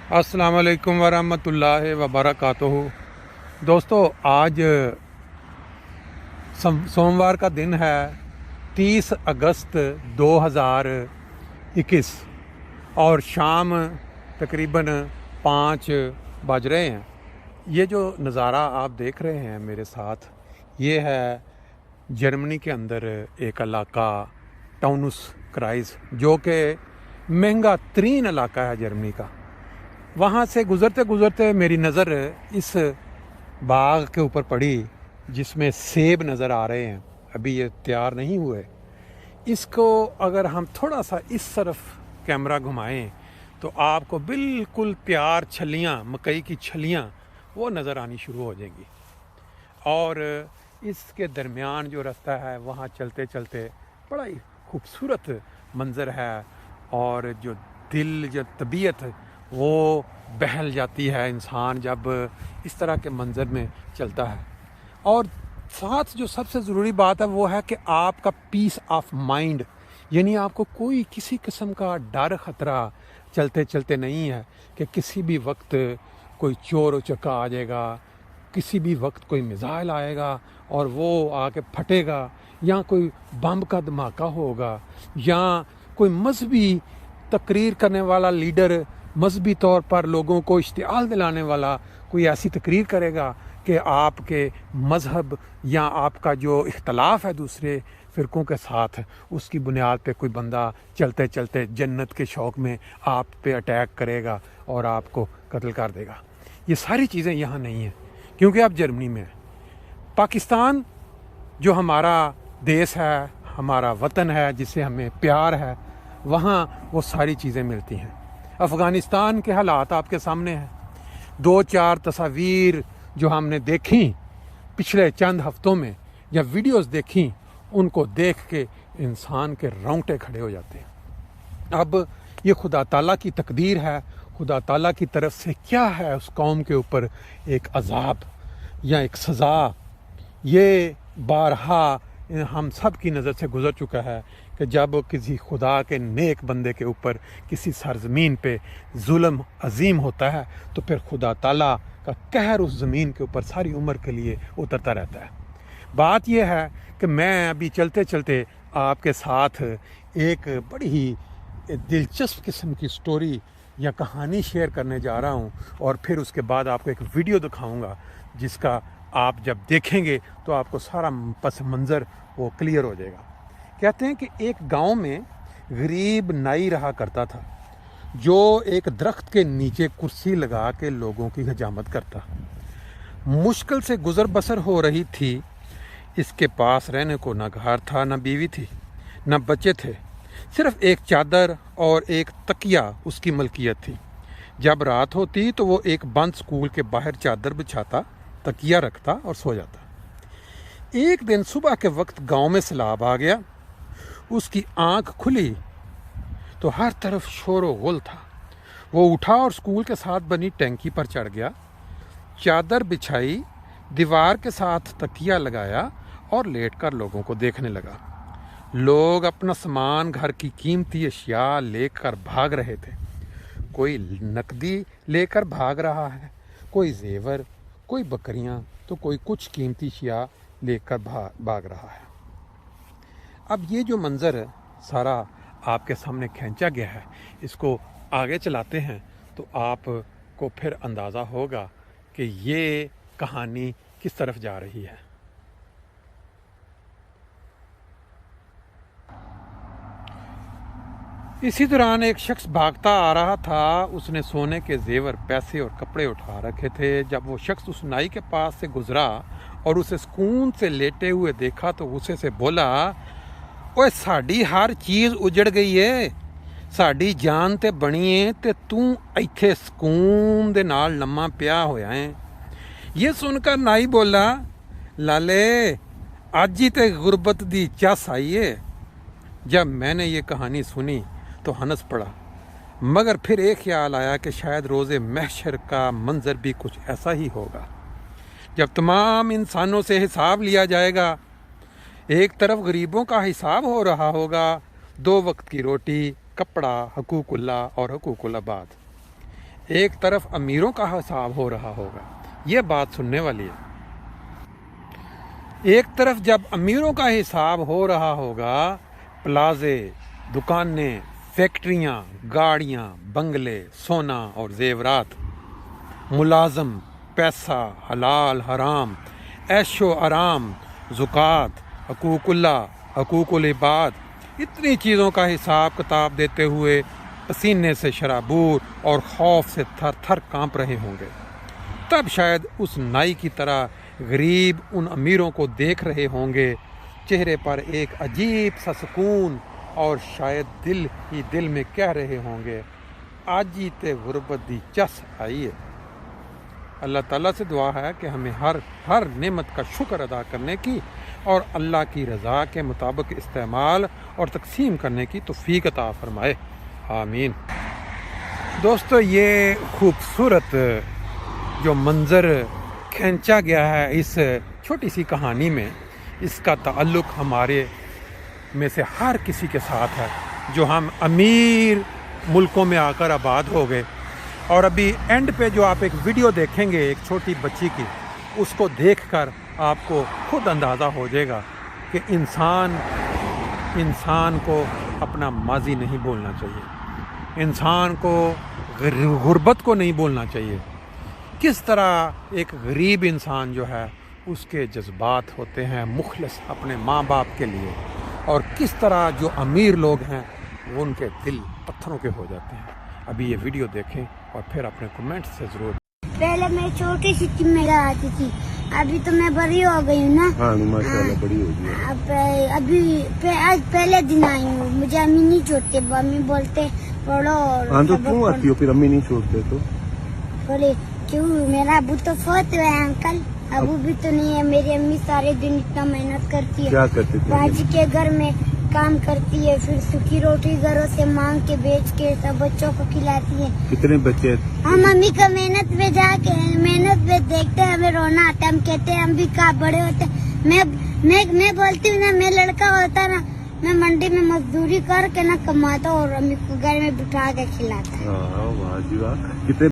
अस्सलाम वालेकुम वरहमतुल्लाहि वबरकातुहू। दोस्तों, आज सोमवार का दिन है, 30 अगस्त 2021 और शाम तकरीबन 5 बज रहे हैं। ये जो नज़ारा आप देख रहे हैं मेरे साथ, ये है जर्मनी के अंदर एक इलाका टाउनुस क्राइस, जो कि महंगा तरीन इलाका है जर्मनी का। वहाँ से गुज़रते गुज़रते मेरी नज़र इस बाग के ऊपर पड़ी जिसमें सेब नज़र आ रहे हैं, अभी ये तैयार नहीं हुए। इसको अगर हम थोड़ा सा इस तरफ कैमरा घुमाएं तो आपको बिल्कुल तैयार छलियाँ, मकई की छलियाँ वो नज़र आनी शुरू हो जाएंगी। और इसके दरमियान जो रास्ता है, वहाँ चलते चलते बड़ा ही खूबसूरत मंज़र है, और जो दिल, जो तबीयत वो बहल जाती है इंसान जब इस तरह के मंज़र में चलता है। और साथ जो सबसे ज़रूरी बात है वो है कि आपका पीस ऑफ माइंड, यानी आपको कोई किसी किस्म का डर ख़तरा चलते चलते नहीं है कि किसी भी वक्त कोई चोर उचक्का आ जाएगा, किसी भी वक्त कोई मिसाइल आएगा और वो आके फटेगा, या कोई बम का धमाका होगा, या कोई मजहबी तकरीर करने वाला लीडर मजहबी तौर पर लोगों को इश्तिआल दिलाने वाला कोई ऐसी तकरीर करेगा कि आपके मज़हब या आपका जो इख्तलाफ है दूसरे फ़िरक़ों के साथ, उसकी बुनियाद पे कोई बंदा चलते चलते जन्नत के शौक़ में आप पे अटैक करेगा और आपको कत्ल कर देगा। ये सारी चीज़ें यहाँ नहीं हैं, क्योंकि आप जर्मनी में हैं। पाकिस्तान जो हमारा देश है, हमारा वतन है, जिसे हमें प्यार है, वहाँ वो सारी चीज़ें मिलती हैं। अफ़गानिस्तान के हालात आपके सामने हैं। 2-4 तस्वीर जो हमने देखी पिछले चंद हफ्तों में या वीडियोस देखी, उनको देख के इंसान के रोंगटे खड़े हो जाते हैं। अब ये खुदा ताला की तकदीर है, खुदा ताला की तरफ से क्या है उस कौम के ऊपर एक अजाब या एक सज़ा, ये बारहा हम सब की नज़र से गुज़र चुका है कि जब किसी खुदा के नेक बंदे के ऊपर किसी सरज़मीन पे जुल्म अजीम होता है तो फिर खुदा ताला का कहर उस ज़मीन के ऊपर सारी उम्र के लिए उतरता रहता है। बात यह है कि मैं अभी चलते चलते आपके साथ एक बड़ी ही दिलचस्प किस्म की स्टोरी या कहानी शेयर करने जा रहा हूँ, और फिर उसके बाद आपको एक वीडियो दिखाऊँगा जिसका आप जब देखेंगे तो आपको सारा पस मंज़र वो क्लियर हो जाएगा। कहते हैं कि एक गांव में गरीब नाई रहा करता था, जो एक दरख्त के नीचे कुर्सी लगा के लोगों की हजामत करता। मुश्किल से गुज़र बसर हो रही थी। इसके पास रहने को न घर था, न बीवी थी, न बच्चे थे। सिर्फ एक चादर और एक तकिया उसकी मलकियत थी। जब रात होती तो वो एक बंद स्कूल के बाहर चादर बिछाता, तकिया रखता और सो जाता। एक दिन सुबह के वक्त गांव में सैलाब आ गया। उसकी आंख खुली तो हर तरफ शोर व गुल था। वो उठा और स्कूल के साथ बनी टैंकी पर चढ़ गया, चादर बिछाई, दीवार के साथ तकिया लगाया और लेटकर लोगों को देखने लगा। लोग अपना सामान, घर की कीमती अशिया लेकर भाग रहे थे। कोई नकदी लेकर भाग रहा है, कोई जेवर, कोई बकरियां, तो कोई कुछ कीमती अशिया लेकर भाग रहा है। अब ये जो मंज़र सारा आपके सामने खींचा गया है, इसको आगे चलाते हैं तो आपको फिर अंदाज़ा होगा कि ये कहानी किस तरफ जा रही है। इसी दौरान एक शख्स भागता आ रहा था। उसने सोने के जेवर, पैसे और कपड़े उठा रखे थे। जब वो शख्स उस नाई के पास से गुजरा और उसे सुकून से लेटे हुए देखा तो गुस्से से बोला, ओए साड़ी हर चीज़ उजड़ गई है, साड़ी जान ते बनी है ते तू इत्थे सुकून दे नाल लम्मा पिया होया है। ये सुनकर नाई बोला, लाले आज ही ते गुरबत दी चस आई है। जब मैंने ये कहानी सुनी तो हंस पड़ा, मगर फिर एक ख्याल आया कि शायद रोज़े महशर का मंजर भी कुछ ऐसा ही होगा, जब तमाम इंसानों से हिसाब लिया जाएगा। एक तरफ गरीबों का हिसाब हो रहा होगा, 2 वक्त की रोटी, कपड़ा, हकूकुल्लाह और हकूकुल आबाद। ایک طرف امیروں کا حساب ہو رہا ہوگا، یہ بات سننے والی ہے۔ ایک طرف جب امیروں کا حساب ہو رہا ہوگا، پلازے، دکانیں، فیکٹریاں، گاڑیاں، بنگلے، سونا اور زیورات، ملازم، پیسہ، حلال حرام، عیش و آرام، زکوٰۃ، حقوق اللہ، حقوق العباد، اتنی چیزوں کا حساب کتاب دیتے ہوئے پسینے سے شرابور اور خوف سے تھر تھر کانپ رہے ہوں گے، تب شاید اس نائی کی طرح غریب ان امیروں کو دیکھ رہے ہوں گے، چہرے پر ایک عجیب سا سکون، اور شاید دل ہی دل میں کہہ رہے ہوں گے، آجی تے غربت دی چس آئی ہے۔ اللہ تعالیٰ سے دعا ہے کہ ہمیں ہر نعمت کا شکر ادا کرنے کی اور اللہ کی رضا کے مطابق استعمال اور تقسیم کرنے کی توفیق عطا فرمائے، آمین۔ دوستو، یہ خوبصورت جو منظر کھینچا گیا ہے اس چھوٹی سی کہانی میں، اس کا تعلق ہمارے میں سے ہر کسی کے ساتھ ہے جو ہم امیر ملکوں میں آ کر آباد ہو گئے۔ اور ابھی اینڈ پہ جو آپ ایک ویڈیو دیکھیں گے ایک چھوٹی بچی کی، اس کو دیکھ کر آپ کو خود اندازہ ہو جائے گا کہ انسان کو اپنا ماضی نہیں بولنا چاہیے، انسان کو غربت کو نہیں بولنا چاہیے۔ کس طرح ایک غریب انسان جو ہے اس کے جذبات ہوتے ہیں مخلص اپنے ماں باپ کے لیے، اور کس طرح جو امیر لوگ ہیں وہ ان کے دل پتھروں کے ہو جاتے ہیں۔ ابھی یہ ویڈیو دیکھیں اور پھر اپنے کمنٹ سے ضرور۔ پہلے میں چھوٹی سی میرا آتی تھی، ابھی تو میں بڑی ہو گئی ہوں نا۔ ہاں ماشاءاللہ بڑی ہو گئی۔ ابھی آج پہلے دن آئی ہوں، مجھے امی نہیں چھوڑتے، امی بولتے پڑھو۔ ہاں تو کیوں آتی ہو پھر امی نہیں چھوڑتے تو؟ بولے کیوں، میرا ابو تو فوت ہوا ہے انکل، ابو بھی تو نہیں ہے۔ میری امی سارے دن اتنا محنت کرتی ہے، کیا کرتے تھے؟ باجی کے گھر میں کام کرتی ہے، پھر سوکھی روٹی گھروں سے مانگ کے بیچ کے سب بچوں کو کھلاتی ہے۔ کتنے بچے؟ ہم امی کا محنت پہ جا کے محنت پہ دیکھتے ہیں، ہمیں رونا آتا ہے، ہم کہتے ہیں ہم بھی کہاں بڑے ہوتے ہیں۔ میں بولتی ہوں نا، میں لڑکا ہوتا نا، میں منڈی میں مزدوری کر کے نہ کماتا اور امی کو گھر میں بٹھا کے کھلاتا۔ ہاں واہ جی واہ، کتنے